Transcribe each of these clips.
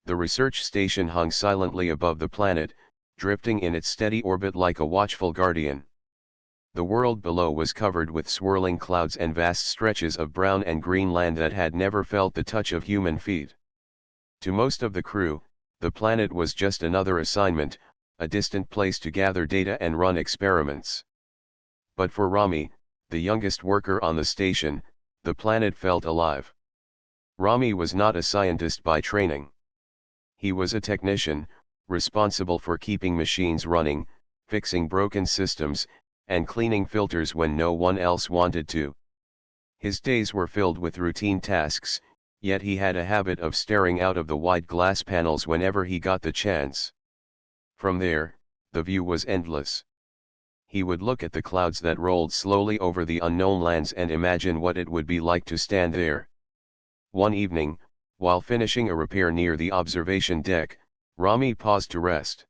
The research station hung silently above the planet, drifting in its steady orbit like a watchful guardian. The world below was covered with swirling clouds and vast stretches of brown and green land that had never felt the touch of human feet. To most of the crew, the planet was just another assignment, a distant place to gather data and run experiments. But for Rami, the youngest worker on the station, the planet felt alive. Rami was not a scientist by training. He was a technician, responsible for keeping machines running, fixing broken systems, and cleaning filters when no one else wanted to. His days were filled with routine tasks, yet he had a habit of staring out of the wide glass panels whenever he got the chance. From there, the view was endless. He would look at the clouds that rolled slowly over the unknown lands and imagine what it would be like to stand there. One evening, while finishing a repair near the observation deck, Rami paused to rest.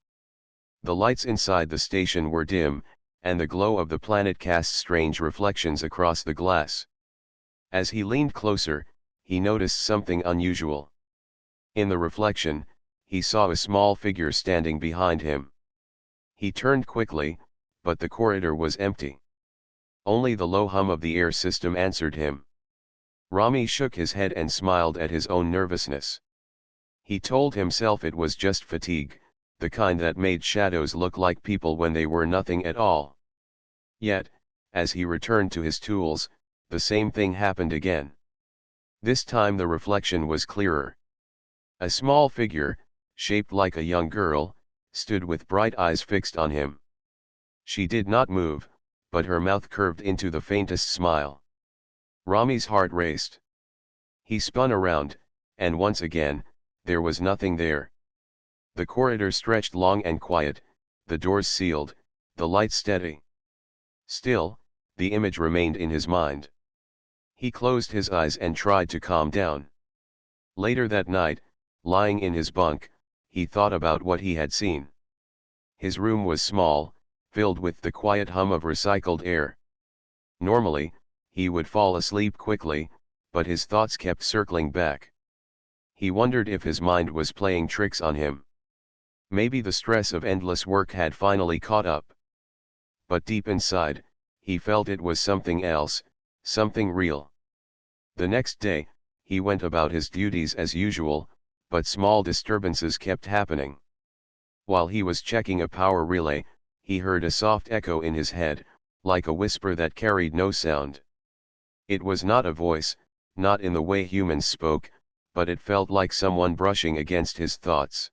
The lights inside the station were dim, and the glow of the planet cast strange reflections across the glass. As he leaned closer, he noticed something unusual. In the reflection, he saw a small figure standing behind him. He turned quickly, but the corridor was empty. Only the low hum of the air system answered him. Rami shook his head and smiled at his own nervousness. He told himself it was just fatigue, the kind that made shadows look like people when they were nothing at all. Yet, as he returned to his tools, the same thing happened again. This time the reflection was clearer. A small figure, shaped like a young girl, stood with bright eyes fixed on him. She did not move, but her mouth curved into the faintest smile. Rami's heart raced. He spun around, and once again, there was nothing there. The corridor stretched long and quiet, the doors sealed, the lights steady. Still, the image remained in his mind. He closed his eyes and tried to calm down. Later that night, lying in his bunk, he thought about what he had seen. His room was small, filled with the quiet hum of recycled air. Normally, he would fall asleep quickly, but his thoughts kept circling back. He wondered if his mind was playing tricks on him. Maybe the stress of endless work had finally caught up. But deep inside, he felt it was something else, something real. The next day, he went about his duties as usual, but small disturbances kept happening. While he was checking a power relay, he heard a soft echo in his head, like a whisper that carried no sound. It was not a voice, not in the way humans spoke, but it felt like someone brushing against his thoughts.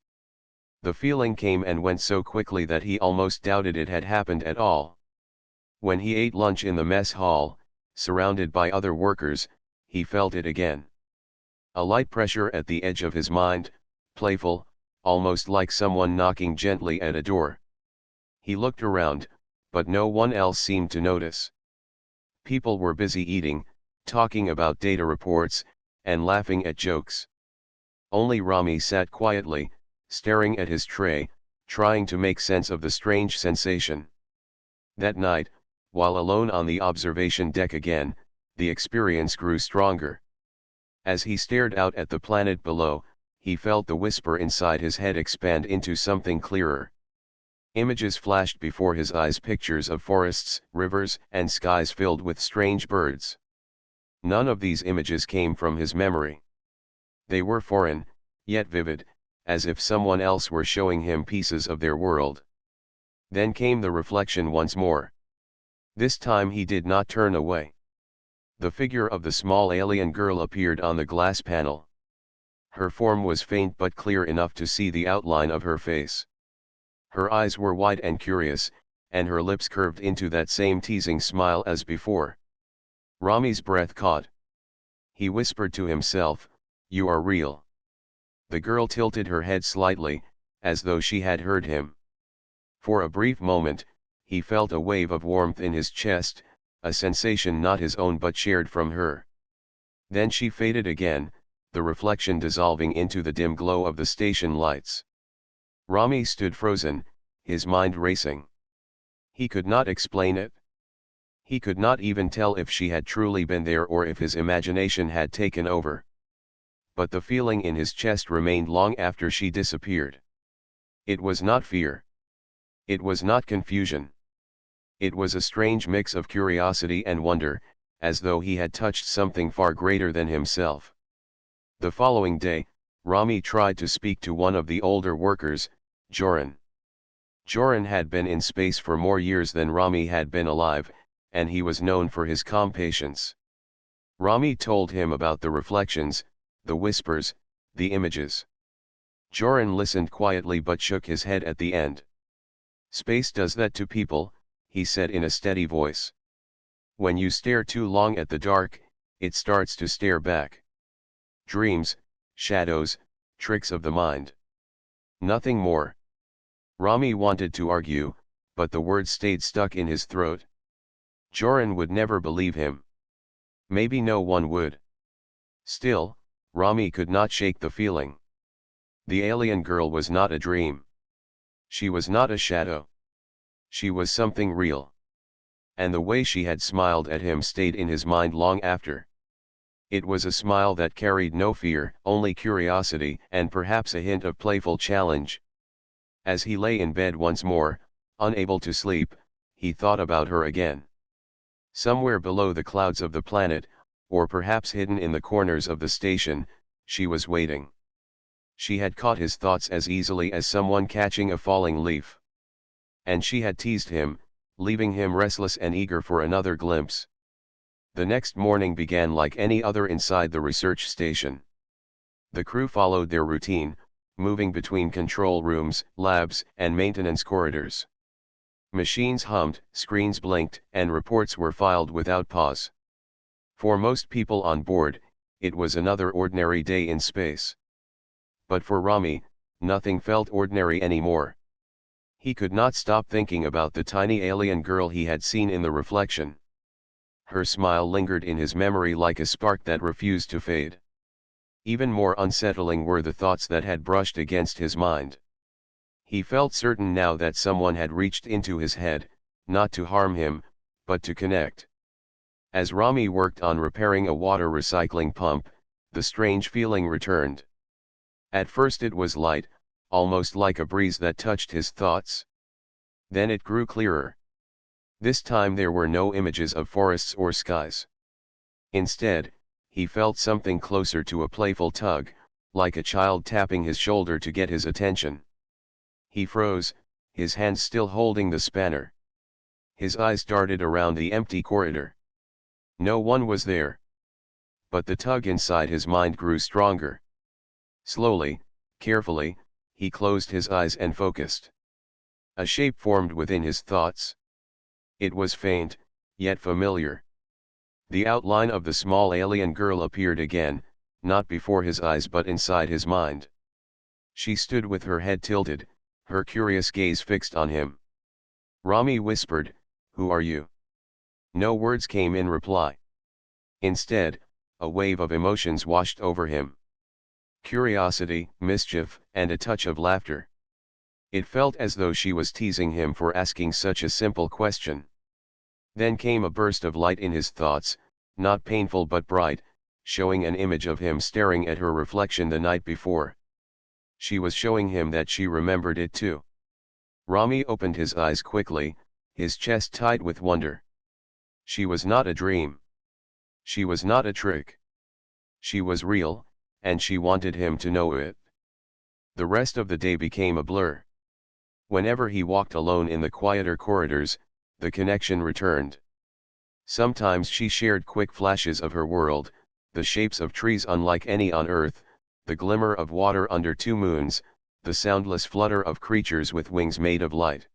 The feeling came and went so quickly that he almost doubted it had happened at all. When he ate lunch in the mess hall, surrounded by other workers, he felt it again. A light pressure at the edge of his mind, playful, almost like someone knocking gently at a door. He looked around, but no one else seemed to notice. People were busy eating, talking about data reports, and laughing at jokes. Only Rami sat quietly, staring at his tray, trying to make sense of the strange sensation. That night, while alone on the observation deck again, the experience grew stronger. As he stared out at the planet below, he felt the whisper inside his head expand into something clearer. Images flashed before his eyes, pictures of forests, rivers, and skies filled with strange birds. None of these images came from his memory. They were foreign, yet vivid, as if someone else were showing him pieces of their world. Then came the reflection once more. This time he did not turn away. The figure of the small alien girl appeared on the glass panel. Her form was faint but clear enough to see the outline of her face. Her eyes were wide and curious, and her lips curved into that same teasing smile as before. Rami's breath caught. He whispered to himself, "You are real." The girl tilted her head slightly, as though she had heard him. For a brief moment, he felt a wave of warmth in his chest, a sensation not his own but shared from her. Then she faded again, the reflection dissolving into the dim glow of the station lights. Rami stood frozen, his mind racing. He could not explain it. He could not even tell if she had truly been there or if his imagination had taken over. but the feeling in his chest remained long after she disappeared. It was not fear. It was not confusion. It was a strange mix of curiosity and wonder, as though he had touched something far greater than himself. The following day, Rami tried to speak to one of the older workers, Joran. Joran had been in space for more years than Rami had been alive, and he was known for his calm patience. Rami told him about the reflections, the whispers, the images. Joran listened quietly but shook his head at the end. "Space does that to people," he said in a steady voice. "When you stare too long at the dark, it starts to stare back. Dreams, shadows, tricks of the mind. Nothing more." Rami wanted to argue, but the words stayed stuck in his throat. Joran would never believe him. Maybe no one would. Still, Rami could not shake the feeling. The alien girl was not a dream. She was not a shadow. She was something real. And the way she had smiled at him stayed in his mind long after. It was a smile that carried no fear, only curiosity and perhaps a hint of playful challenge. As he lay in bed once more, unable to sleep, he thought about her again. Somewhere below the clouds of the planet, or perhaps hidden in the corners of the station, she was waiting. She had caught his thoughts as easily as someone catching a falling leaf. And she had teased him, leaving him restless and eager for another glimpse. The next morning began like any other inside the research station. The crew followed their routine, moving between control rooms, labs, and maintenance corridors. Machines hummed, screens blinked, and reports were filed without pause. For most people on board, it was another ordinary day in space. But for Rami, nothing felt ordinary anymore. He could not stop thinking about the tiny alien girl he had seen in the reflection. Her smile lingered in his memory like a spark that refused to fade. Even more unsettling were the thoughts that had brushed against his mind. He felt certain now that someone had reached into his head, not to harm him, but to connect. As Rami worked on repairing a water recycling pump, the strange feeling returned. At first it was light, almost like a breeze that touched his thoughts. Then it grew clearer. This time there were no images of forests or skies. Instead, he felt something closer to a playful tug, like a child tapping his shoulder to get his attention. He froze, his hands still holding the spanner. His eyes darted around the empty corridor. No one was there. But the tug inside his mind grew stronger. Slowly, carefully, he closed his eyes and focused. A shape formed within his thoughts. It was faint, yet familiar. The outline of the small alien girl appeared again, not before his eyes but inside his mind. She stood with her head tilted, her curious gaze fixed on him. Rami whispered, "Who are you?" No words came in reply. Instead, a wave of emotions washed over him. Curiosity, mischief, and a touch of laughter. It felt as though she was teasing him for asking such a simple question. Then came a burst of light in his thoughts, not painful but bright, showing an image of him staring at her reflection the night before. She was showing him that she remembered it too. Rami opened his eyes quickly, his chest tight with wonder. She was not a dream. She was not a trick. She was real, and she wanted him to know it. The rest of the day became a blur. Whenever he walked alone in the quieter corridors, the connection returned. Sometimes she shared quick flashes of her world, the shapes of trees unlike any on Earth, the glimmer of water under two moons, the soundless flutter of creatures with wings made of light.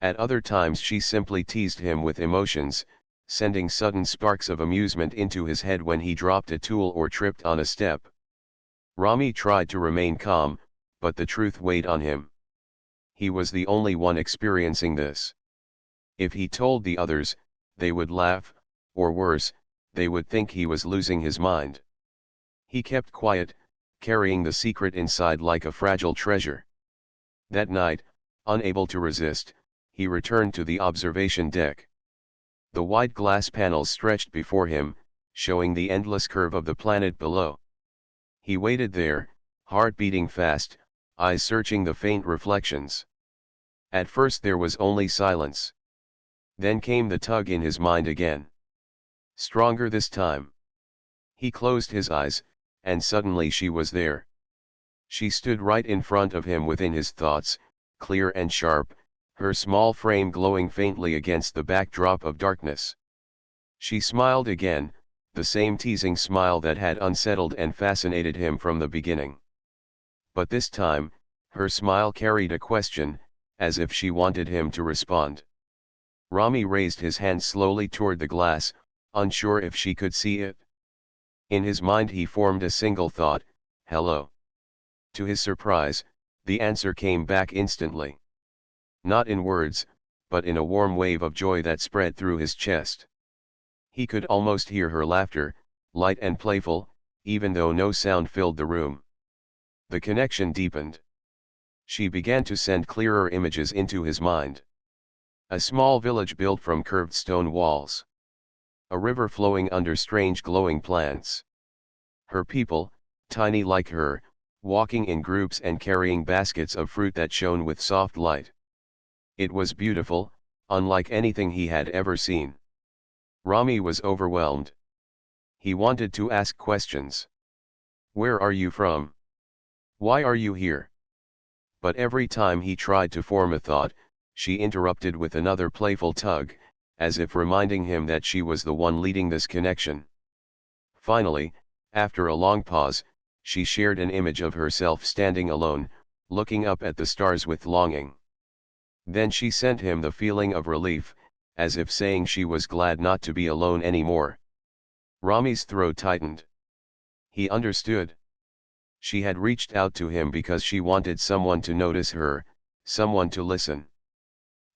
At other times she simply teased him with emotions, sending sudden sparks of amusement into his head when he dropped a tool or tripped on a step. Rami tried to remain calm, but the truth weighed on him. He was the only one experiencing this. If he told the others, they would laugh, or worse, they would think he was losing his mind. He kept quiet, carrying the secret inside like a fragile treasure. That night, unable to resist, he returned to the observation deck. The wide glass panels stretched before him, showing the endless curve of the planet below. He waited there, heart beating fast, eyes searching the faint reflections. At first there was only silence. Then came the tug in his mind again. Stronger this time. He closed his eyes, and suddenly she was there. She stood right in front of him within his thoughts, clear and sharp, her small frame glowing faintly against the backdrop of darkness. She smiled again, the same teasing smile that had unsettled and fascinated him from the beginning. But this time, her smile carried a question, as if she wanted him to respond. Rami raised his hand slowly toward the glass, unsure if she could see it. In his mind he formed a single thought, hello. To his surprise, the answer came back instantly. Not in words, but in a warm wave of joy that spread through his chest. He could almost hear her laughter, light and playful, even though no sound filled the room. The connection deepened. She began to send clearer images into his mind. A small village built from curved stone walls. A river flowing under strange glowing plants. Her people, tiny like her, walking in groups and carrying baskets of fruit that shone with soft light. It was beautiful, unlike anything he had ever seen. Rami was overwhelmed. He wanted to ask questions. Where are you from? Why are you here? But every time he tried to form a thought, she interrupted with another playful tug, as if reminding him that she was the one leading this connection. Finally, after a long pause, she shared an image of herself standing alone, looking up at the stars with longing. Then she sent him the feeling of relief, as if saying she was glad not to be alone anymore. Rami's throat tightened. He understood. She had reached out to him because she wanted someone to notice her, someone to listen.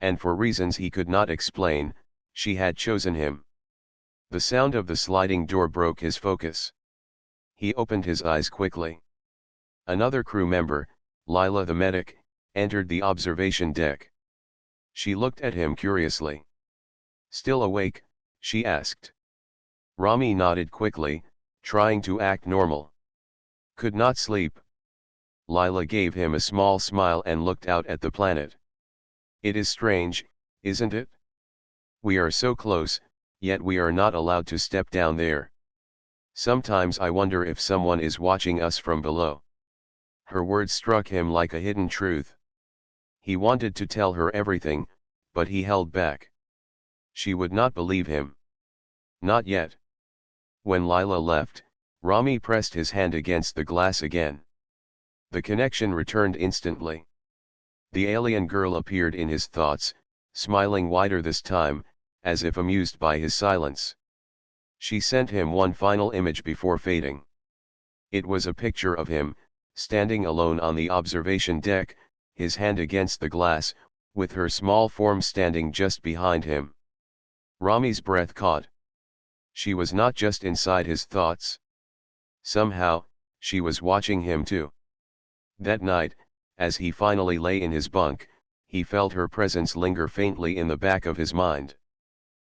And for reasons he could not explain, she had chosen him. The sound of the sliding door broke his focus. He opened his eyes quickly. Another crew member, Lila the medic, entered the observation deck. She looked at him curiously. Still awake? She asked. Rami nodded quickly, trying to act normal. Could not sleep. Lila gave him a small smile and looked out at the planet. It is strange, isn't it? We are so close, yet we are not allowed to step down there. Sometimes I wonder if someone is watching us from below. Her words struck him like a hidden truth. He wanted to tell her everything, but he held back. She would not believe him. Not yet. When Lila left, Rami pressed his hand against the glass again. The connection returned instantly. The alien girl appeared in his thoughts, smiling wider this time, as if amused by his silence. She sent him one final image before fading. It was a picture of him, standing alone on the observation deck, his hand against the glass, with her small form standing just behind him. Rami's breath caught. She was not just inside his thoughts. Somehow, she was watching him too. That night, as he finally lay in his bunk, he felt her presence linger faintly in the back of his mind.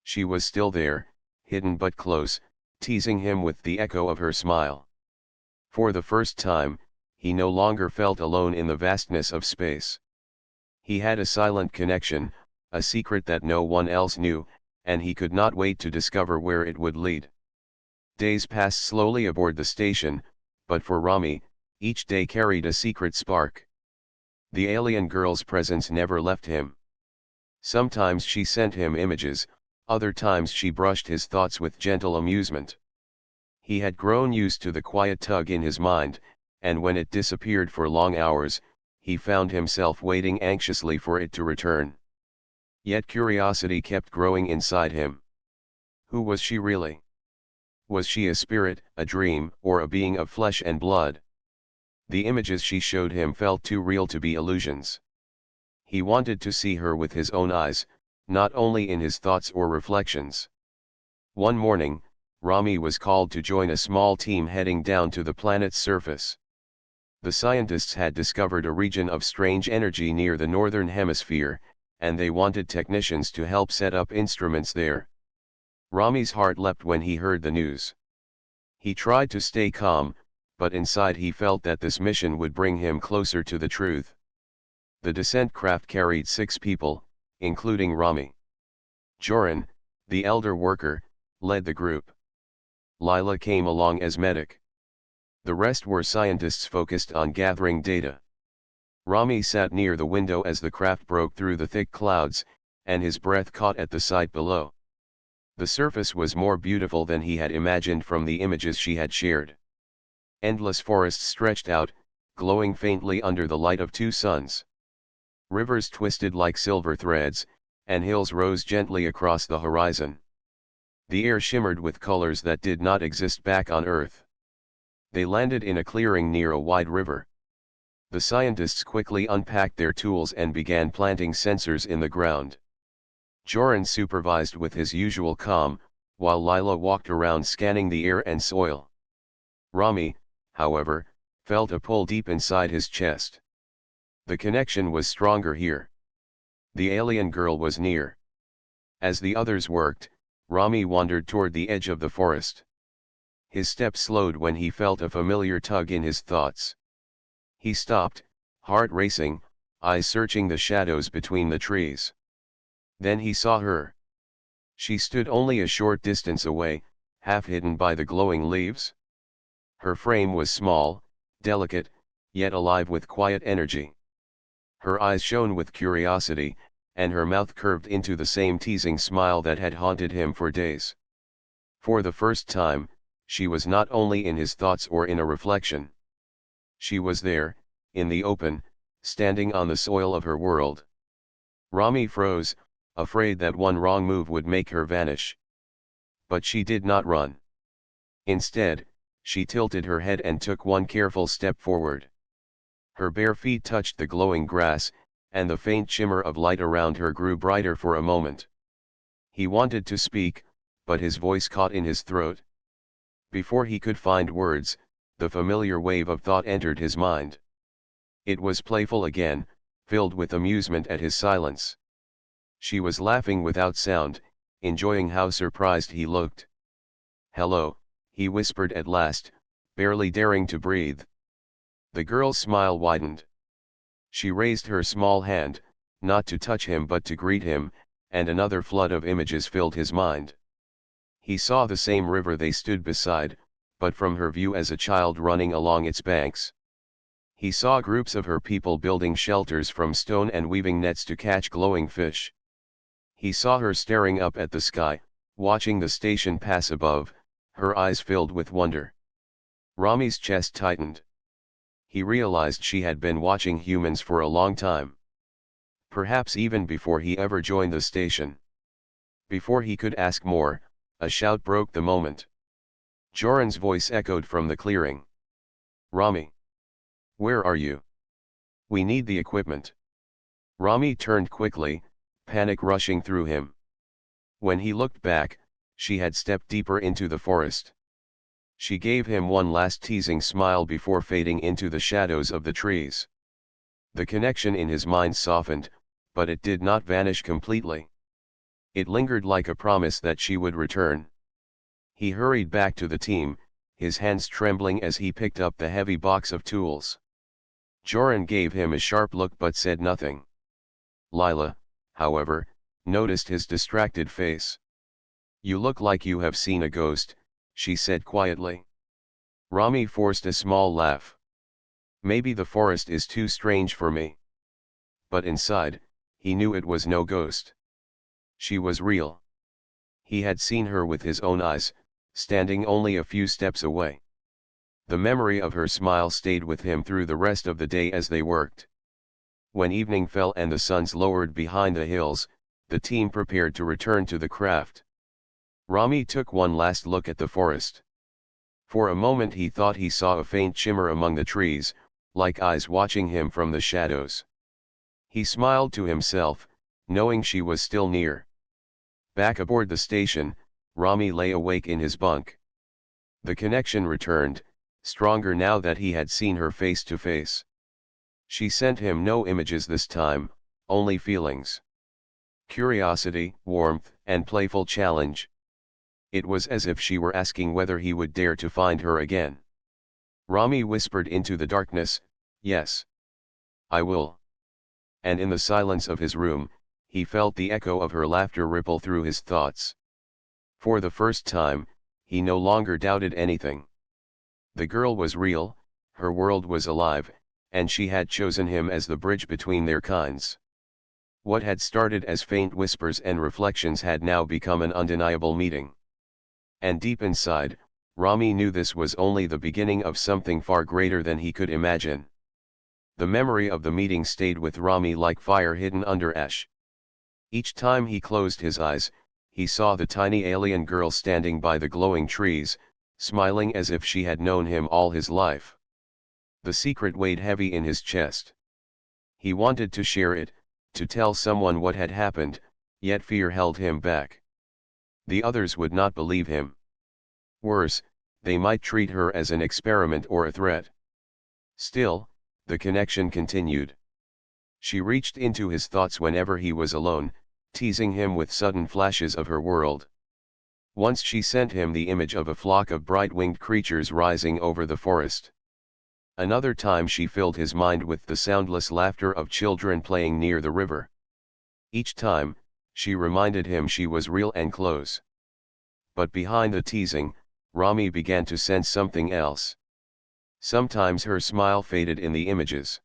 She was still there, hidden but close, teasing him with the echo of her smile. For the first time, he no longer felt alone in the vastness of space. He had a silent connection, a secret that no one else knew, and he could not wait to discover where it would lead. Days passed slowly aboard the station, but for Rami, each day carried a secret spark. The alien girl's presence never left him. Sometimes she sent him images, other times she brushed his thoughts with gentle amusement. He had grown used to the quiet tug in his mind, and when it disappeared for long hours, he found himself waiting anxiously for it to return. Yet curiosity kept growing inside him. Who was she really? Was she a spirit, a dream, or a being of flesh and blood? The images she showed him felt too real to be illusions. He wanted to see her with his own eyes, not only in his thoughts or reflections. One morning, Rami was called to join a small team heading down to the planet's surface. The scientists had discovered a region of strange energy near the northern hemisphere, and they wanted technicians to help set up instruments there. Rami's heart leapt when he heard the news. He tried to stay calm, but inside he felt that this mission would bring him closer to the truth. The descent craft carried 6 people, including Rami. Joran, the elder worker, led the group. Lila came along as medic. The rest were scientists focused on gathering data. Rami sat near the window as the craft broke through the thick clouds, and his breath caught at the sight below. The surface was more beautiful than he had imagined from the images she had shared. Endless forests stretched out, glowing faintly under the light of 2 suns. Rivers twisted like silver threads, and hills rose gently across the horizon. The air shimmered with colors that did not exist back on Earth. They landed in a clearing near a wide river. The scientists quickly unpacked their tools and began planting sensors in the ground. Joran supervised with his usual calm, while Lila walked around scanning the air and soil. Rami, however, felt a pull deep inside his chest. The connection was stronger here. The alien girl was near. As the others worked, Rami wandered toward the edge of the forest. His steps slowed when he felt a familiar tug in his thoughts. He stopped, heart racing, eyes searching the shadows between the trees. Then he saw her. She stood only a short distance away, half hidden by the glowing leaves. Her frame was small, delicate, yet alive with quiet energy. Her eyes shone with curiosity, and her mouth curved into the same teasing smile that had haunted him for days. For the first time, she was not only in his thoughts or in a reflection. She was there, in the open, standing on the soil of her world. Rami froze, afraid that one wrong move would make her vanish. But she did not run. Instead, she tilted her head and took one careful step forward. Her bare feet touched the glowing grass, and the faint shimmer of light around her grew brighter for a moment. He wanted to speak, but his voice caught in his throat. Before he could find words, the familiar wave of thought entered his mind. It was playful again, filled with amusement at his silence. She was laughing without sound, enjoying how surprised he looked. "Hello," he whispered at last, barely daring to breathe. The girl's smile widened. She raised her small hand, not to touch him but to greet him, and another flood of images filled his mind. He saw the same river they stood beside, but from her view as a child running along its banks. He saw groups of her people building shelters from stone and weaving nets to catch glowing fish. He saw her staring up at the sky, watching the station pass above, her eyes filled with wonder. Rami's chest tightened. He realized she had been watching humans for a long time. Perhaps even before he ever joined the station. Before he could ask more, a shout broke the moment. Joran's voice echoed from the clearing. "Rami! Where are you? We need the equipment." Rami turned quickly, panic rushing through him. When he looked back, she had stepped deeper into the forest. She gave him one last teasing smile before fading into the shadows of the trees. The connection in his mind softened, but it did not vanish completely. It lingered like a promise that she would return. He hurried back to the team, his hands trembling as he picked up the heavy box of tools. Joran gave him a sharp look but said nothing. Lila, however, noticed his distracted face. "You look like you have seen a ghost," she said quietly. Rami forced a small laugh. "Maybe the forest is too strange for me." But inside, he knew it was no ghost. She was real. He had seen her with his own eyes, standing only a few steps away. The memory of her smile stayed with him through the rest of the day as they worked. When evening fell and the suns lowered behind the hills, the team prepared to return to the craft. Rami took one last look at the forest. For a moment he thought he saw a faint shimmer among the trees, like eyes watching him from the shadows. He smiled to himself, knowing she was still near. Back aboard the station, Rami lay awake in his bunk. The connection returned, stronger now that he had seen her face to face. She sent him no images this time, only feelings. Curiosity, warmth, and playful challenge. It was as if she were asking whether he would dare to find her again. Rami whispered into the darkness, "Yes. I will." And in the silence of his room, he felt the echo of her laughter ripple through his thoughts. For the first time, he no longer doubted anything. The girl was real, her world was alive, and she had chosen him as the bridge between their kinds. What had started as faint whispers and reflections had now become an undeniable meeting. And deep inside, Rami knew this was only the beginning of something far greater than he could imagine. The memory of the meeting stayed with Rami like fire hidden under ash. Each time he closed his eyes, he saw the tiny alien girl standing by the glowing trees, smiling as if she had known him all his life. The secret weighed heavy in his chest. He wanted to share it, to tell someone what had happened, yet fear held him back. The others would not believe him. Worse, they might treat her as an experiment or a threat. Still, the connection continued. She reached into his thoughts whenever he was alone, teasing him with sudden flashes of her world. Once she sent him the image of a flock of bright-winged creatures rising over the forest. Another time she filled his mind with the soundless laughter of children playing near the river. Each time, she reminded him she was real and close. But behind the teasing, Rami began to sense something else. Sometimes her smile faded in the images.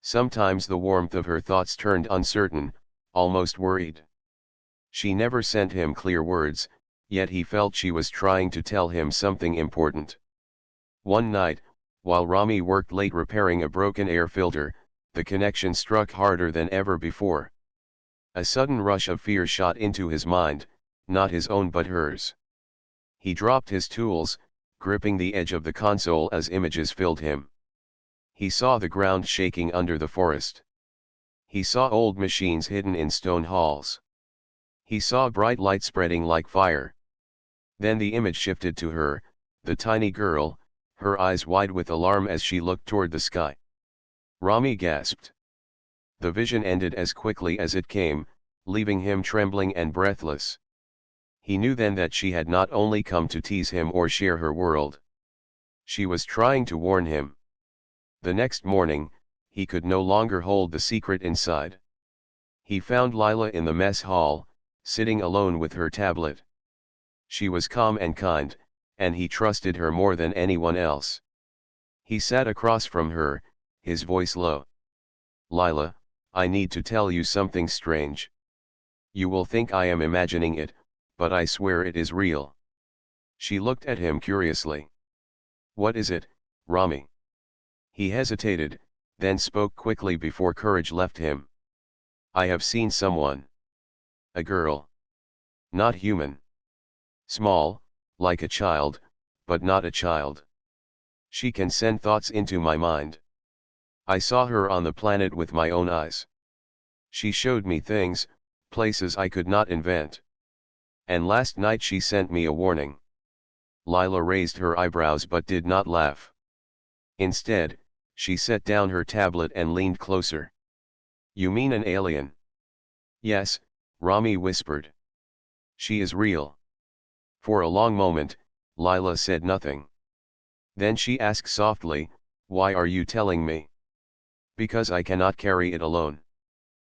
Sometimes the warmth of her thoughts turned uncertain, almost worried. She never sent him clear words, yet he felt she was trying to tell him something important. One night, while Rami worked late repairing a broken air filter, the connection struck harder than ever before. A sudden rush of fear shot into his mind, not his own but hers. He dropped his tools, gripping the edge of the console as images filled him. He saw the ground shaking under the forest. He saw old machines hidden in stone halls. He saw bright light spreading like fire. Then the image shifted to her, the tiny girl, her eyes wide with alarm as she looked toward the sky. Rami gasped. The vision ended as quickly as it came, leaving him trembling and breathless. He knew then that she had not only come to tease him or share her world. She was trying to warn him. The next morning, he could no longer hold the secret inside. He found Lila in the mess hall, sitting alone with her tablet. She was calm and kind, and he trusted her more than anyone else. He sat across from her, his voice low. "Lila, I need to tell you something strange. You will think I am imagining it, but I swear it is real." She looked at him curiously. "What is it, Rami?" He hesitated, then spoke quickly before courage left him. "I have seen someone. A girl. Not human. Small, like a child, but not a child. She can send thoughts into my mind. I saw her on the planet with my own eyes. She showed me things, places I could not invent. And last night she sent me a warning." Lila raised her eyebrows but did not laugh. Instead, she set down her tablet and leaned closer. "You mean an alien?" "Yes," Rami whispered. "She is real." For a long moment, Lila said nothing. Then she asked softly, "Why are you telling me?" "Because I cannot carry it alone.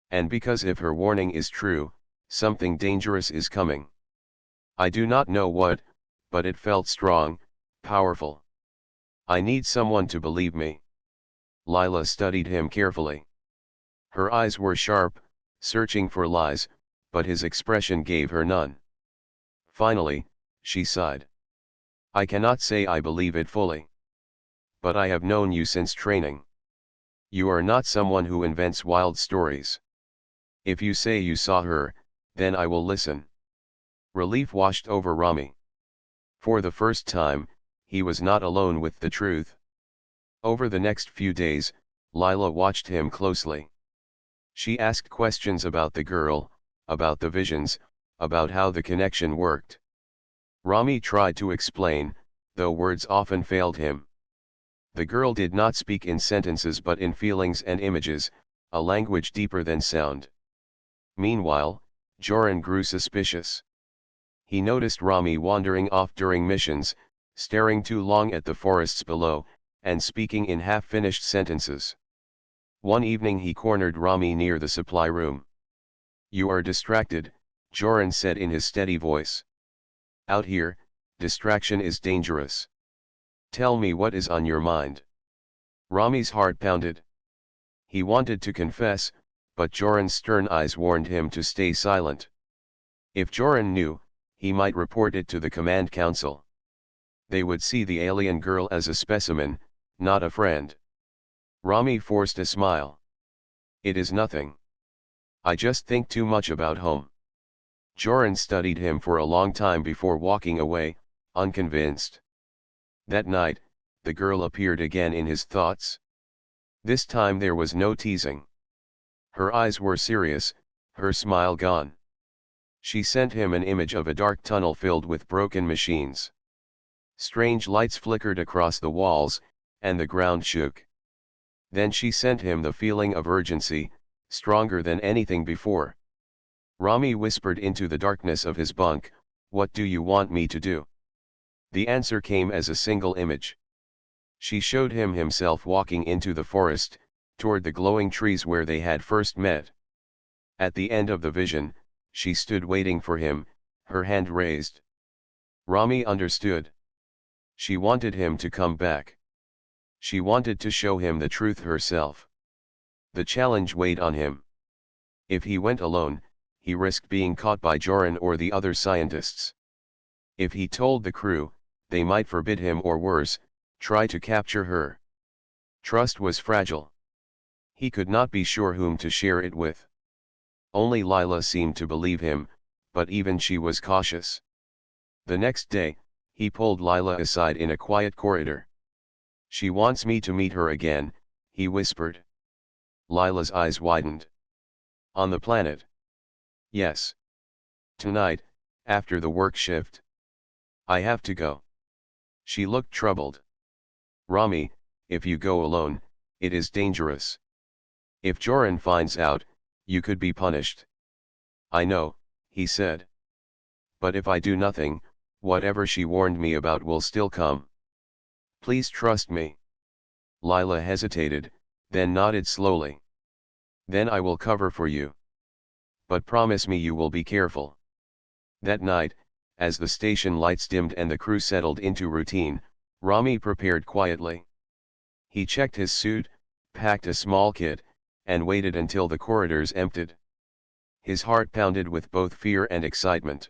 And because if her warning is true, something dangerous is coming. I do not know what, but it felt strong, powerful. I need someone to believe me." Lila studied him carefully. Her eyes were sharp, searching for lies, but his expression gave her none. Finally, she sighed. "I cannot say I believe it fully. But I have known you since training. You are not someone who invents wild stories. If you say you saw her, then I will listen." Relief washed over Rami. For the first time, he was not alone with the truth. Over the next few days, Lila watched him closely. She asked questions about the girl, about the visions, about how the connection worked. Rami tried to explain, though words often failed him. The girl did not speak in sentences but in feelings and images, a language deeper than sound. Meanwhile, Joran grew suspicious. He noticed Rami wandering off during missions, staring too long at the forests below, and speaking in half-finished sentences. One evening he cornered Rami near the supply room. "You are distracted," Joran said in his steady voice. "Out here, distraction is dangerous. Tell me what is on your mind." Rami's heart pounded. He wanted to confess, but Joran's stern eyes warned him to stay silent. If Joran knew, he might report it to the command council. They would see the alien girl as a specimen, not a friend. Rami forced a smile. "It is nothing. I just think too much about home." Joran studied him for a long time before walking away, unconvinced. That night, the girl appeared again in his thoughts. This time there was no teasing. Her eyes were serious, her smile gone. She sent him an image of a dark tunnel filled with broken machines. Strange lights flickered across the walls, and the ground shook. Then she sent him the feeling of urgency, stronger than anything before. Rami whispered into the darkness of his bunk, "What do you want me to do?" The answer came as a single image. She showed him himself walking into the forest, toward the glowing trees where they had first met. At the end of the vision, she stood waiting for him, her hand raised. Rami understood. She wanted him to come back. She wanted to show him the truth herself. The challenge weighed on him. If he went alone, he risked being caught by Joran or the other scientists. If he told the crew, they might forbid him or worse, try to capture her. Trust was fragile. He could not be sure whom to share it with. Only Lila seemed to believe him, but even she was cautious. The next day, he pulled Lila aside in a quiet corridor. "She wants me to meet her again," he whispered. Lila's eyes widened. "On the planet?" "Yes. Tonight, after the work shift." "I have to go." She looked troubled. "Rami, if you go alone, it is dangerous. If Joran finds out, you could be punished." "I know," he said. "But if I do nothing, whatever she warned me about will still come. Please trust me." Lila hesitated, then nodded slowly. "Then I will cover for you. But promise me you will be careful." That night, as the station lights dimmed and the crew settled into routine, Rami prepared quietly. He checked his suit, packed a small kit, and waited until the corridors emptied. His heart pounded with both fear and excitement.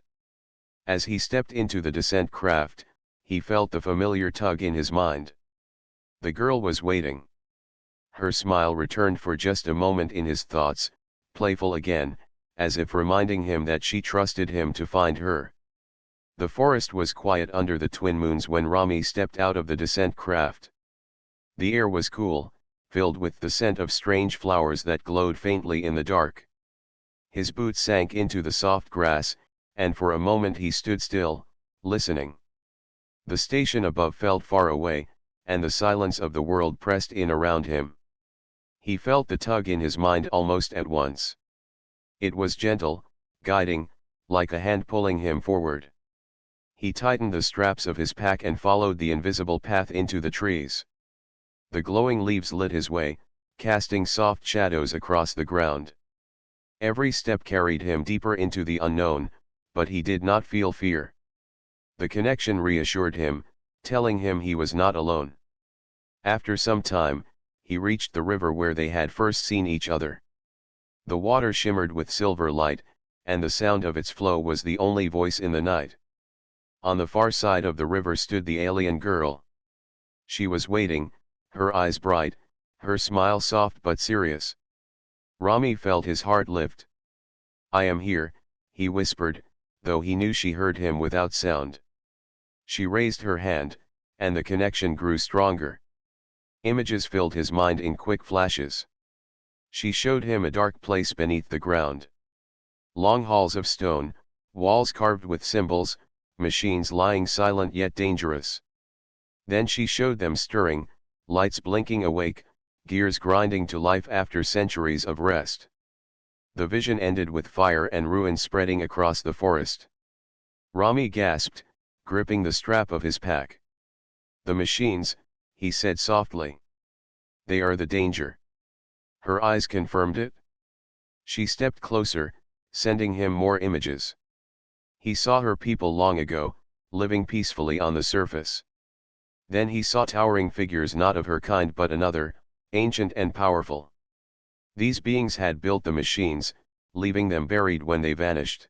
As he stepped into the descent craft, he felt the familiar tug in his mind. The girl was waiting. Her smile returned for just a moment in his thoughts, playful again, as if reminding him that she trusted him to find her. The forest was quiet under the twin moons when Rami stepped out of the descent craft. The air was cool, filled with the scent of strange flowers that glowed faintly in the dark. His boots sank into the soft grass, and for a moment he stood still, listening. The station above felt far away, and the silence of the world pressed in around him. He felt the tug in his mind almost at once. It was gentle, guiding, like a hand pulling him forward. He tightened the straps of his pack and followed the invisible path into the trees. The glowing leaves lit his way, casting soft shadows across the ground. Every step carried him deeper into the unknown, but he did not feel fear. The connection reassured him, telling him he was not alone. After some time, he reached the river where they had first seen each other. The water shimmered with silver light, and the sound of its flow was the only voice in the night. On the far side of the river stood the alien girl. She was waiting, her eyes bright, her smile soft but serious. Rami felt his heart lift. "I am here," he whispered, though he knew she heard him without sound. She raised her hand, and the connection grew stronger. Images filled his mind in quick flashes. She showed him a dark place beneath the ground. Long halls of stone, walls carved with symbols, machines lying silent yet dangerous. Then she showed them stirring, lights blinking awake, gears grinding to life after centuries of rest. The vision ended with fire and ruin spreading across the forest. Rami gasped, gripping the strap of his pack. The machines, he said softly. They are the danger. Her eyes confirmed it. She stepped closer, sending him more images. He saw her people long ago, living peacefully on the surface. Then he saw towering figures not of her kind but another, ancient and powerful. These beings had built the machines, leaving them buried when they vanished.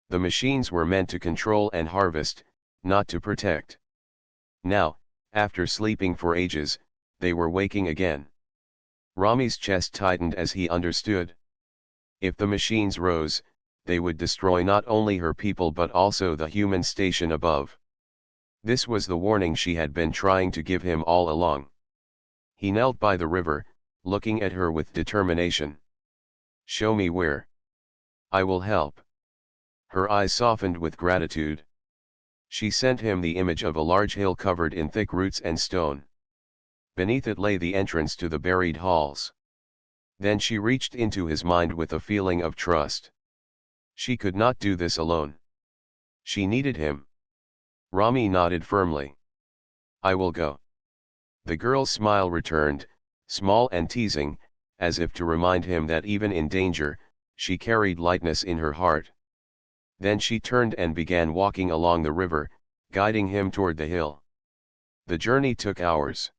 The machines were meant to control and harvest, not to protect. Now, after sleeping for ages, they were waking again. Rami's chest tightened as he understood. If the machines rose, they would destroy not only her people but also the human station above. This was the warning she had been trying to give him all along. He knelt by the river, looking at her with determination. Show me where. I will help. Her eyes softened with gratitude. She sent him the image of a large hill covered in thick roots and stone. Beneath it lay the entrance to the buried halls. Then she reached into his mind with a feeling of trust. She could not do this alone. She needed him. Rami nodded firmly. I will go. The girl's smile returned, small and teasing, as if to remind him that even in danger, she carried lightness in her heart. Then she turned and began walking along the river, guiding him toward the hill. The journey took hours.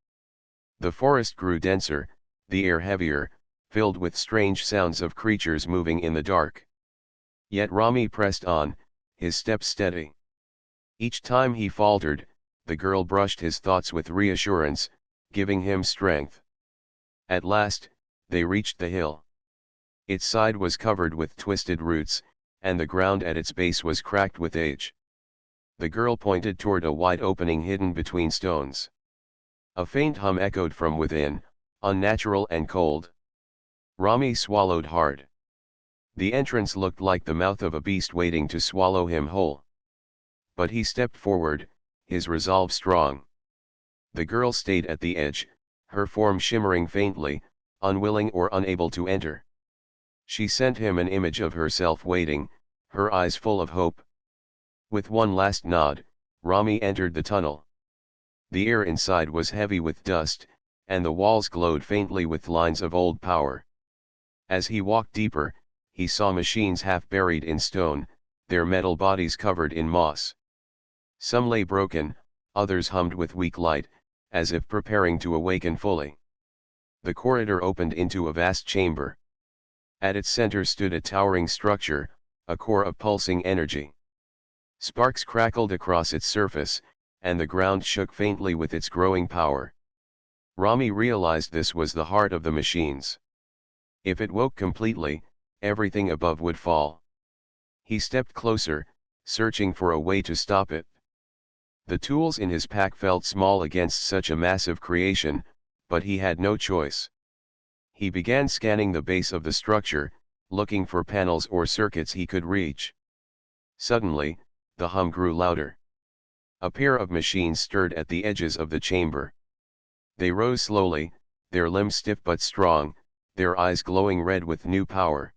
The forest grew denser, the air heavier, filled with strange sounds of creatures moving in the dark. Yet Rami pressed on, his steps steady. Each time he faltered, the girl brushed his thoughts with reassurance, giving him strength. At last, they reached the hill. Its side was covered with twisted roots, and the ground at its base was cracked with age. The girl pointed toward a wide opening hidden between stones. A faint hum echoed from within, unnatural and cold. Rami swallowed hard. The entrance looked like the mouth of a beast waiting to swallow him whole. But he stepped forward, his resolve strong. The girl stayed at the edge, her form shimmering faintly, unwilling or unable to enter. She sent him an image of herself waiting, her eyes full of hope. With one last nod, Rami entered the tunnel. The air inside was heavy with dust, and the walls glowed faintly with lines of old power. As he walked deeper, he saw machines half buried in stone, their metal bodies covered in moss. Some lay broken, others hummed with weak light, as if preparing to awaken fully. The corridor opened into a vast chamber. At its center stood a towering structure, a core of pulsing energy. Sparks crackled across its surface, and the ground shook faintly with its growing power. Rami realized this was the heart of the machines. If it woke completely, everything above would fall. He stepped closer, searching for a way to stop it. The tools in his pack felt small against such a massive creation, but he had no choice. He began scanning the base of the structure, looking for panels or circuits he could reach. Suddenly, the hum grew louder. A pair of machines stirred at the edges of the chamber. They rose slowly, their limbs stiff but strong, their eyes glowing red with new power.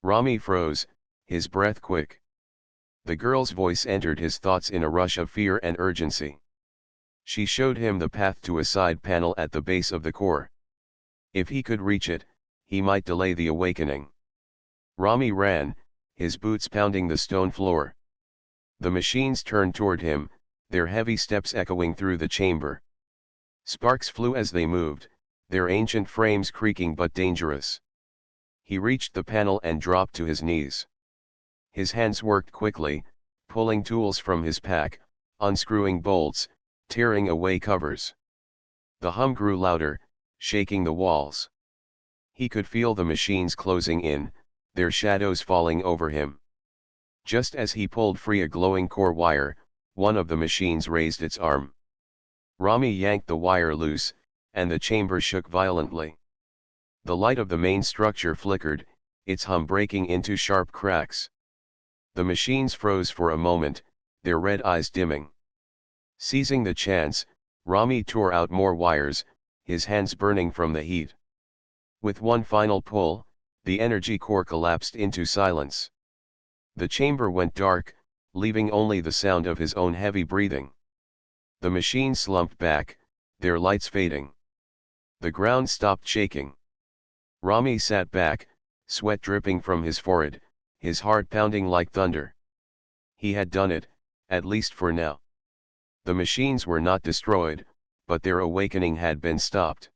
Rami froze, his breath quick. The girl's voice entered his thoughts in a rush of fear and urgency. She showed him the path to a side panel at the base of the core. If he could reach it, he might delay the awakening. Rami ran, his boots pounding the stone floor. The machines turned toward him, their heavy steps echoing through the chamber. Sparks flew as they moved, their ancient frames creaking but dangerous. He reached the panel and dropped to his knees. His hands worked quickly, pulling tools from his pack, unscrewing bolts, tearing away covers. The hum grew louder, shaking the walls. He could feel the machines closing in, their shadows falling over him. Just as he pulled free a glowing core wire, one of the machines raised its arm. Rami yanked the wire loose, and the chamber shook violently. The light of the main structure flickered, its hum breaking into sharp cracks. The machines froze for a moment, their red eyes dimming. Seizing the chance, Rami tore out more wires, his hands burning from the heat. With one final pull, the energy core collapsed into silence. The chamber went dark, leaving only the sound of his own heavy breathing. The machines slumped back, their lights fading. The ground stopped shaking. Rami sat back, sweat dripping from his forehead, his heart pounding like thunder. He had done it, at least for now. The machines were not destroyed, but their awakening had been stopped.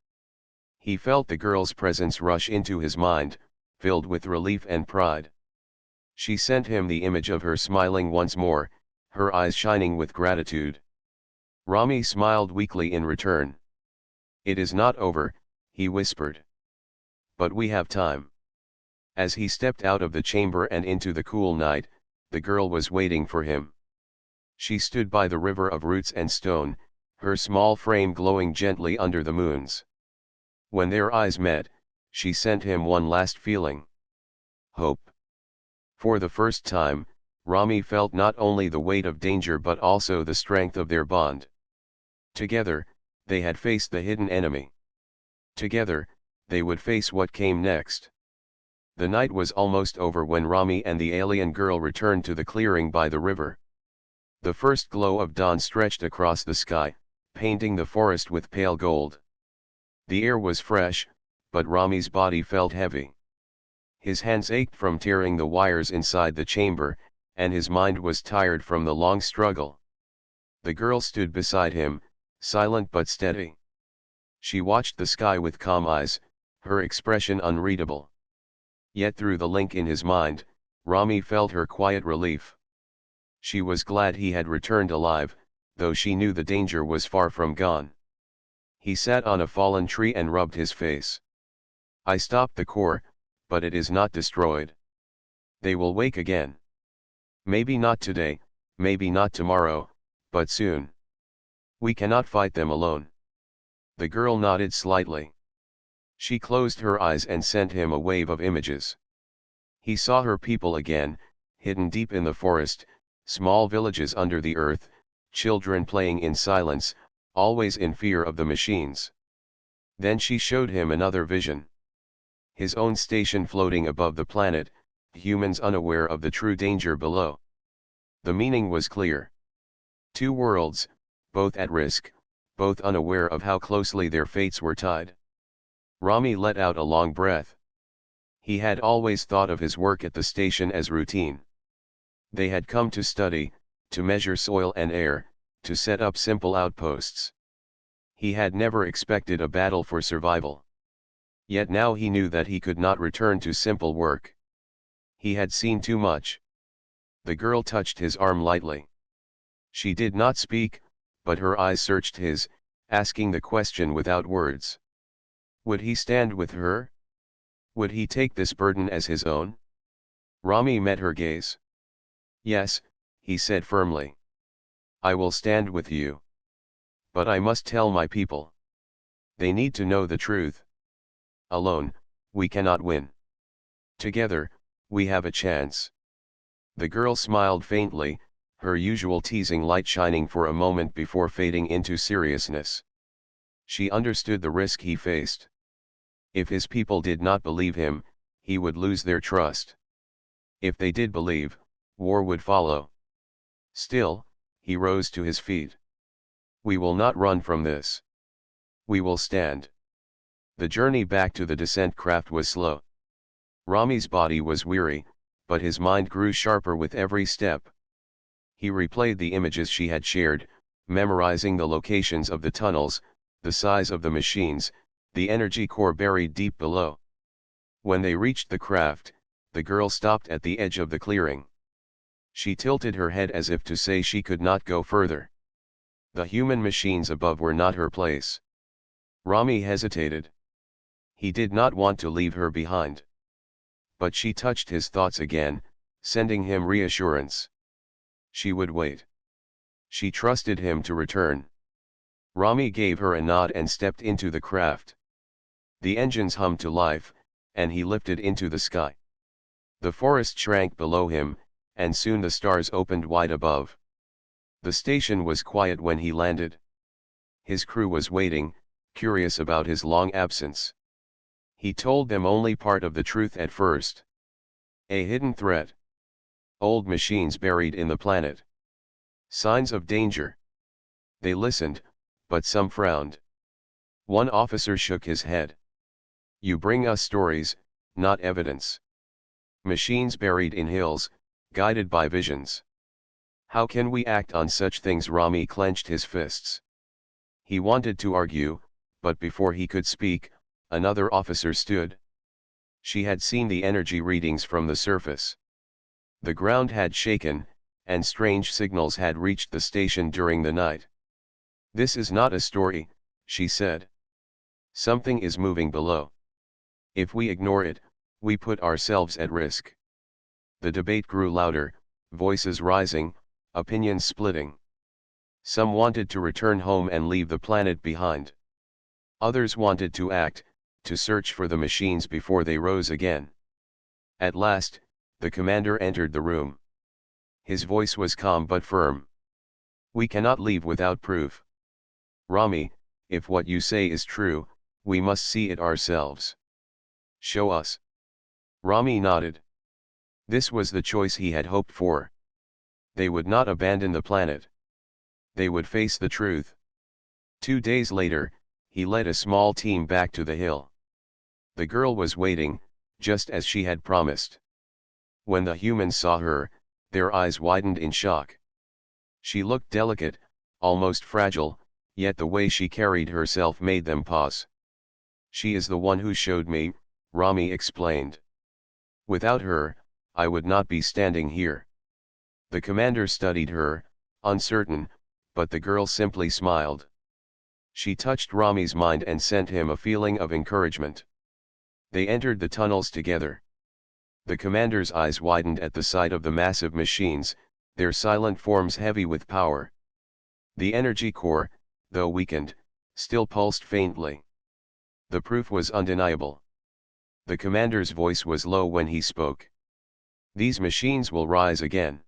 He felt the girl's presence rush into his mind, filled with relief and pride. She sent him the image of her smiling once more, her eyes shining with gratitude. Rami smiled weakly in return. "It is not over," he whispered. "But we have time." As he stepped out of the chamber and into the cool night, the girl was waiting for him. She stood by the river of roots and stone, her small frame glowing gently under the moons. When their eyes met, she sent him one last feeling. Hope. For the first time, Rami felt not only the weight of danger but also the strength of their bond. Together, they had faced the hidden enemy. Together, they would face what came next. The night was almost over when Rami and the alien girl returned to the clearing by the river. The first glow of dawn stretched across the sky, painting the forest with pale gold. The air was fresh, but Rami's body felt heavy. His hands ached from tearing the wires inside the chamber, and his mind was tired from the long struggle. The girl stood beside him, silent but steady. She watched the sky with calm eyes, her expression unreadable. Yet through the link in his mind, Rami felt her quiet relief. She was glad he had returned alive, though she knew the danger was far from gone. He sat on a fallen tree and rubbed his face. "I stopped the core, but it is not destroyed. They will wake again. Maybe not today, maybe not tomorrow, but soon. We cannot fight them alone." The girl nodded slightly. She closed her eyes and sent him a wave of images. He saw her people again, hidden deep in the forest, small villages under the earth, children playing in silence, always in fear of the machines. Then she showed him another vision. His own station floating above the planet, humans unaware of the true danger below. The meaning was clear. Two worlds, both at risk, both unaware of how closely their fates were tied. Rami let out a long breath. He had always thought of his work at the station as routine. They had come to study, to measure soil and air, to set up simple outposts. He had never expected a battle for survival. Yet now he knew that he could not return to simple work. He had seen too much. The girl touched his arm lightly. She did not speak, but her eyes searched his, asking the question without words. Would he stand with her? Would he take this burden as his own? Rami met her gaze. "Yes," he said firmly. "I will stand with you. But I must tell my people. They need to know the truth. Alone, we cannot win. Together, we have a chance." The girl smiled faintly, her usual teasing light shining for a moment before fading into seriousness. She understood the risk he faced. If his people did not believe him, he would lose their trust. If they did believe, war would follow. Still, he rose to his feet. "We will not run from this. We will stand." The journey back to the descent craft was slow. Rami's body was weary, but his mind grew sharper with every step. He replayed the images she had shared, memorizing the locations of the tunnels, the size of the machines, the energy core buried deep below. When they reached the craft, the girl stopped at the edge of the clearing. She tilted her head as if to say she could not go further. The human machines above were not her place. Rami hesitated. He did not want to leave her behind. But she touched his thoughts again, sending him reassurance. She would wait. She trusted him to return. Rami gave her a nod and stepped into the craft. The engines hummed to life, and he lifted into the sky. The forest shrank below him, and soon the stars opened wide above. The station was quiet when he landed. His crew was waiting, curious about his long absence. He told them only part of the truth at first. A hidden threat. Old machines buried in the planet. Signs of danger. They listened, but some frowned. One officer shook his head. You bring us stories, not evidence. Machines buried in hills, guided by visions. How can we act on such things? Rami clenched his fists. He wanted to argue, but before he could speak, another officer stood. She had seen the energy readings from the surface. The ground had shaken, and strange signals had reached the station during the night. This is not a story, she said. Something is moving below. If we ignore it, we put ourselves at risk. The debate grew louder, voices rising, opinions splitting. Some wanted to return home and leave the planet behind. Others wanted to act, to search for the machines before they rose again. At last, the commander entered the room. His voice was calm but firm. We cannot leave without proof. Rami, if what you say is true, we must see it ourselves. Show us. Rami nodded. This was the choice he had hoped for. They would not abandon the planet. They would face the truth. 2 days later, he led a small team back to the hill. The girl was waiting, just as she had promised. When the humans saw her, their eyes widened in shock. She looked delicate, almost fragile, yet the way she carried herself made them pause. She is the one who showed me, Rami explained. Without her, I would not be standing here. The commander studied her, uncertain, but the girl simply smiled. She touched Rami's mind and sent him a feeling of encouragement. They entered the tunnels together. The commander's eyes widened at the sight of the massive machines, their silent forms heavy with power. The energy core, though weakened, still pulsed faintly. The proof was undeniable. The commander's voice was low when he spoke. These machines will rise again.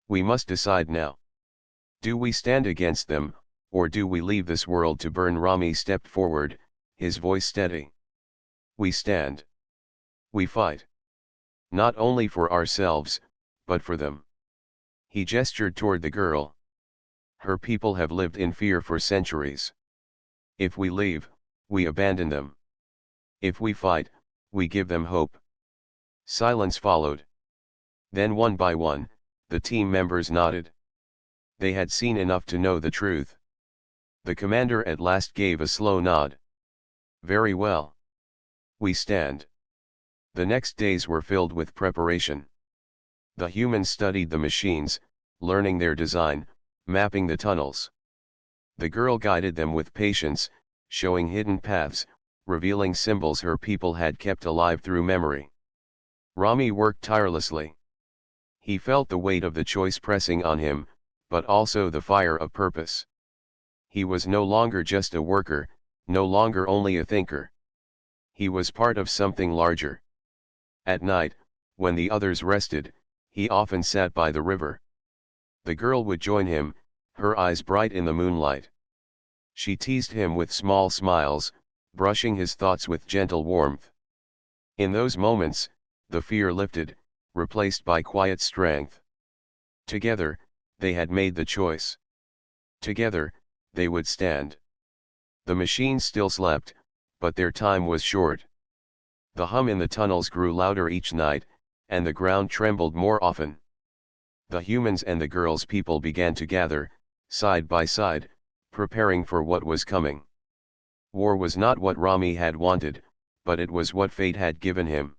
We must decide now. Do we stand against them, or do we leave this world to burn? Rami stepped forward, his voice steady. We stand. We fight. Not only for ourselves, but for them. He gestured toward the girl. Her people have lived in fear for centuries. If we leave, we abandon them. If we fight, we give them hope. Silence followed. Then one by one, the team members nodded. They had seen enough to know the truth. The commander at last gave a slow nod. Very well. We stand. The next days were filled with preparation. The humans studied the machines, learning their design, mapping the tunnels. The girl guided them with patience, showing hidden paths, revealing symbols her people had kept alive through memory. Rami worked tirelessly. He felt the weight of the choice pressing on him, but also the fire of purpose. He was no longer just a worker, no longer only a thinker. He was part of something larger. At night, when the others rested, he often sat by the river. The girl would join him, her eyes bright in the moonlight. She teased him with small smiles, brushing his thoughts with gentle warmth. In those moments, the fear lifted, replaced by quiet strength. Together, they had made the choice. Together, they would stand. The machines still slept, but their time was short. The hum in the tunnels grew louder each night, and the ground trembled more often. The humans and the girl's people began to gather, side by side, preparing for what was coming. War was not what Rami had wanted, but it was what fate had given him.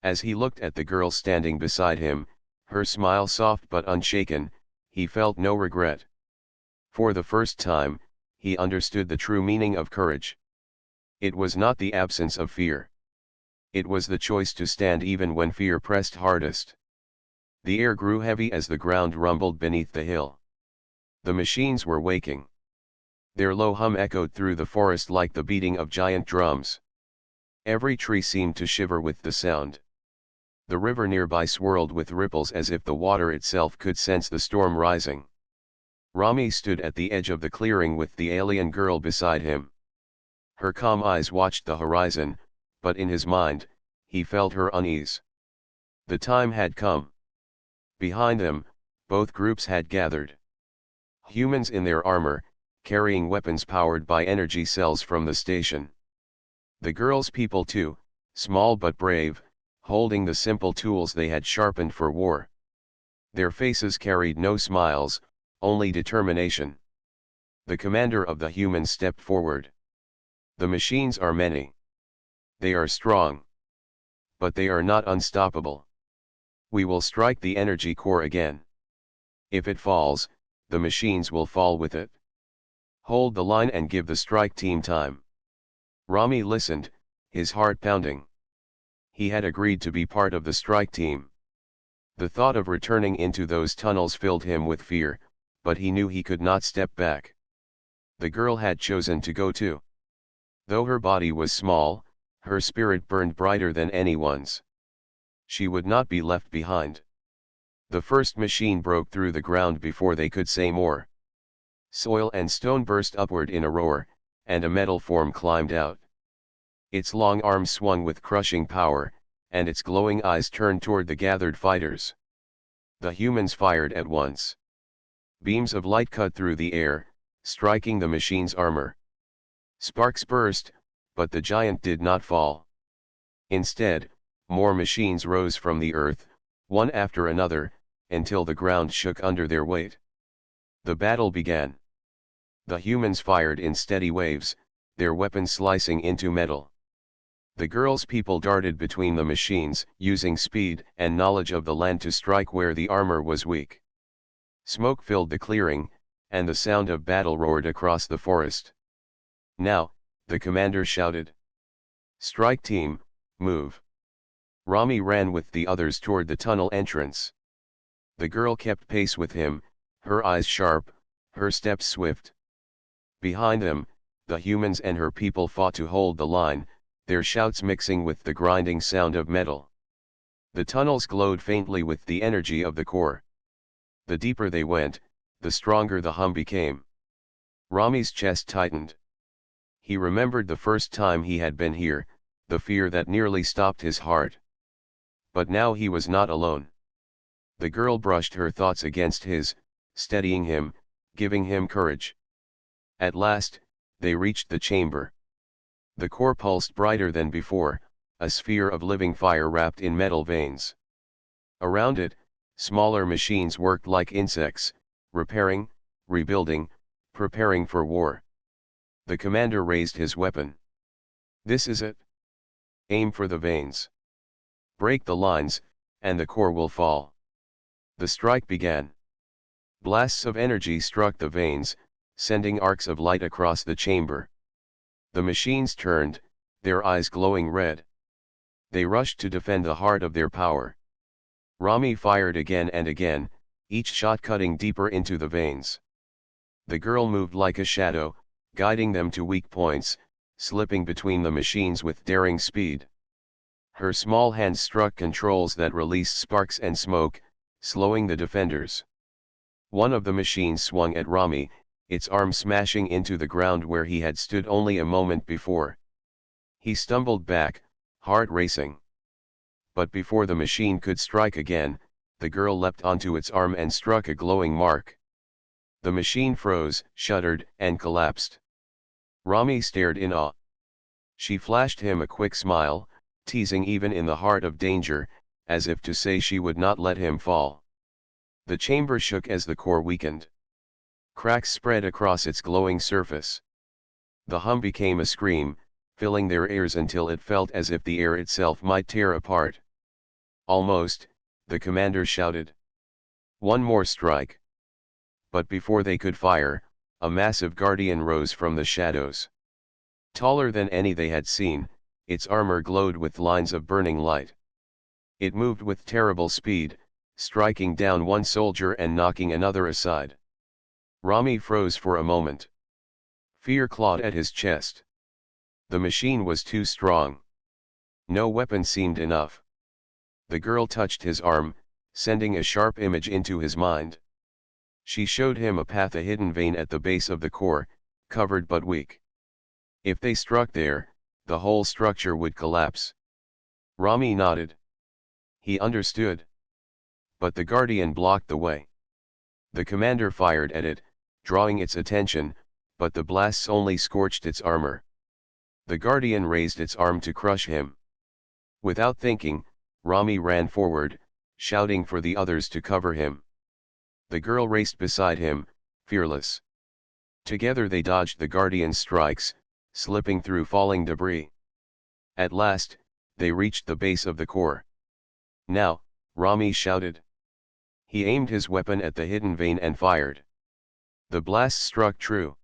As he looked at the girl standing beside him, her smile soft but unshaken, he felt no regret. For the first time, he understood the true meaning of courage. It was not the absence of fear. It was the choice to stand even when fear pressed hardest. The air grew heavy as the ground rumbled beneath the hill. The machines were waking. Their low hum echoed through the forest like the beating of giant drums. Every tree seemed to shiver with the sound. The river nearby swirled with ripples as if the water itself could sense the storm rising. Rami stood at the edge of the clearing with the alien girl beside him. Her calm eyes watched the horizon, but in his mind, he felt her unease. The time had come. Behind them, both groups had gathered. Humans in their armor, carrying weapons powered by energy cells from the station. The girls' people too, small but brave, holding the simple tools they had sharpened for war. Their faces carried no smiles, only determination. The commander of the humans stepped forward. The machines are many. They are strong. But they are not unstoppable. We will strike the energy core again. If it falls, the machines will fall with it. Hold the line and give the strike team time. Rami listened, his heart pounding. He had agreed to be part of the strike team. The thought of returning into those tunnels filled him with fear, but he knew he could not step back. The girl had chosen to go too. Though her body was small, her spirit burned brighter than anyone's. She would not be left behind. The first machine broke through the ground before they could say more. Soil and stone burst upward in a roar, and a metal form climbed out. Its long arms swung with crushing power, and its glowing eyes turned toward the gathered fighters. The humans fired at once. Beams of light cut through the air, striking the machine's armor. Sparks burst, but the giant did not fall. Instead, more machines rose from the earth, one after another, until the ground shook under their weight. The battle began. The humans fired in steady waves, their weapons slicing into metal. The girls' people darted between the machines, using speed and knowledge of the land to strike where the armor was weak. Smoke filled the clearing, and the sound of battle roared across the forest. Now, the commander shouted. Strike team, move. Rami ran with the others toward the tunnel entrance. The girl kept pace with him, her eyes sharp, her steps swift. Behind them, the humans and her people fought to hold the line, their shouts mixing with the grinding sound of metal. The tunnels glowed faintly with the energy of the core. The deeper they went, the stronger the hum became. Rami's chest tightened. He remembered the first time he had been here, the fear that nearly stopped his heart. But now he was not alone. The girl brushed her thoughts against his, steadying him, giving him courage. At last, they reached the chamber. The core pulsed brighter than before, a sphere of living fire wrapped in metal veins. Around it, smaller machines worked like insects, repairing, rebuilding, preparing for war. The commander raised his weapon. This is it. Aim for the veins. Break the lines, and the core will fall. The strike began. Blasts of energy struck the veins, sending arcs of light across the chamber. The machines turned, their eyes glowing red. They rushed to defend the heart of their power. Rami fired again and again, each shot cutting deeper into the veins. The girl moved like a shadow, guiding them to weak points, slipping between the machines with daring speed. Her small hands struck controls that released sparks and smoke, slowing the defenders. One of the machines swung at Rami, its arm smashing into the ground where he had stood only a moment before. He stumbled back, heart racing. But before the machine could strike again, the girl leapt onto its arm and struck a glowing mark. The machine froze, shuddered, and collapsed. Rami stared in awe. She flashed him a quick smile, teasing even in the heart of danger, as if to say she would not let him fall. The chamber shook as the core weakened. Cracks spread across its glowing surface. The hum became a scream, filling their ears until it felt as if the air itself might tear apart. Almost, the commander shouted. One more strike. But before they could fire, a massive guardian rose from the shadows. Taller than any they had seen, its armor glowed with lines of burning light. It moved with terrible speed, striking down one soldier and knocking another aside. Rami froze for a moment. Fear clawed at his chest. The machine was too strong. No weapon seemed enough. The girl touched his arm, sending a sharp image into his mind. She showed him a path, a hidden vein at the base of the core, covered but weak. If they struck there, the whole structure would collapse. Rami nodded. He understood. But the guardian blocked the way. The commander fired at it, drawing its attention, but the blasts only scorched its armor. The guardian raised its arm to crush him. Without thinking, Rami ran forward, shouting for the others to cover him. The girl raced beside him, fearless. Together they dodged the guardian's strikes, slipping through falling debris. At last, they reached the base of the core. Now, Rami shouted. He aimed his weapon at the hidden vein and fired. The blast struck true.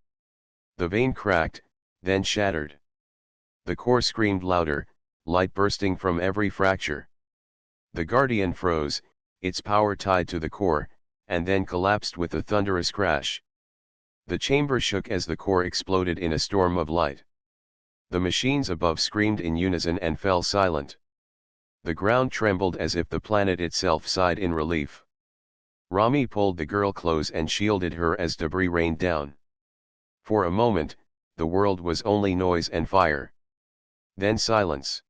The vein cracked, then shattered. The core screamed louder, light bursting from every fracture. The guardian froze, its power tied to the core, and then collapsed with a thunderous crash. The chamber shook as the core exploded in a storm of light. The machines above screamed in unison and fell silent. The ground trembled as if the planet itself sighed in relief. Rami pulled the girl close and shielded her as debris rained down. For a moment, the world was only noise and fire. Then silence.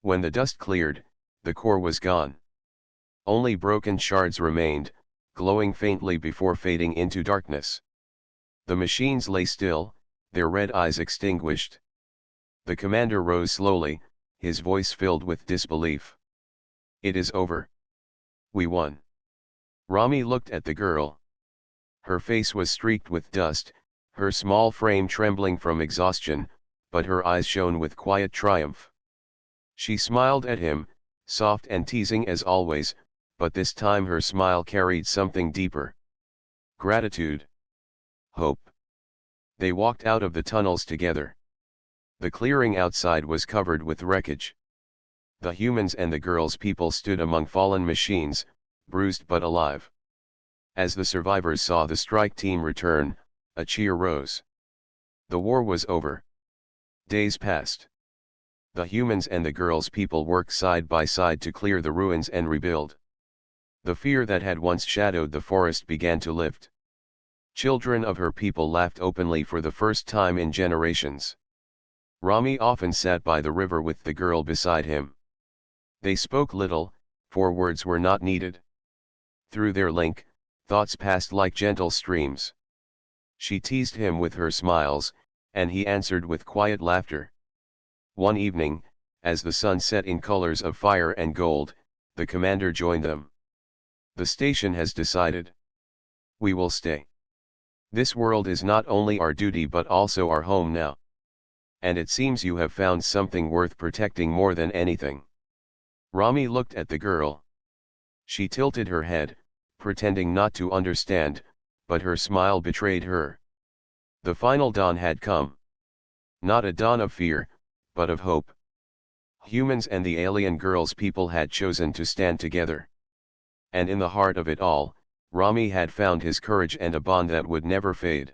When the dust cleared, the core was gone. Only broken shards remained, glowing faintly before fading into darkness. The machines lay still, their red eyes extinguished. The commander rose slowly, his voice filled with disbelief. It is over. We won. Rami looked at the girl. Her face was streaked with dust, her small frame trembling from exhaustion, but her eyes shone with quiet triumph. She smiled at him, soft and teasing as always, but this time her smile carried something deeper. Gratitude. Hope. They walked out of the tunnels together. The clearing outside was covered with wreckage. The humans and the girl's people stood among fallen machines, bruised but alive. As the survivors saw the strike team return, a cheer rose. The war was over. Days passed. The humans and the girl's people worked side by side to clear the ruins and rebuild. The fear that had once shadowed the forest began to lift. Children of her people laughed openly for the first time in generations. Rami often sat by the river with the girl beside him. They spoke little, for words were not needed. Through their link, thoughts passed like gentle streams. She teased him with her smiles, and he answered with quiet laughter. One evening, as the sun set in colors of fire and gold, the commander joined them. The station has decided. We will stay. This world is not only our duty but also our home now. And it seems you have found something worth protecting more than anything. Rami looked at the girl. She tilted her head, pretending not to understand, but her smile betrayed her. The final dawn had come. Not a dawn of fear, but of hope. Humans and the alien girl's people had chosen to stand together. And in the heart of it all, Rami had found his courage and a bond that would never fade.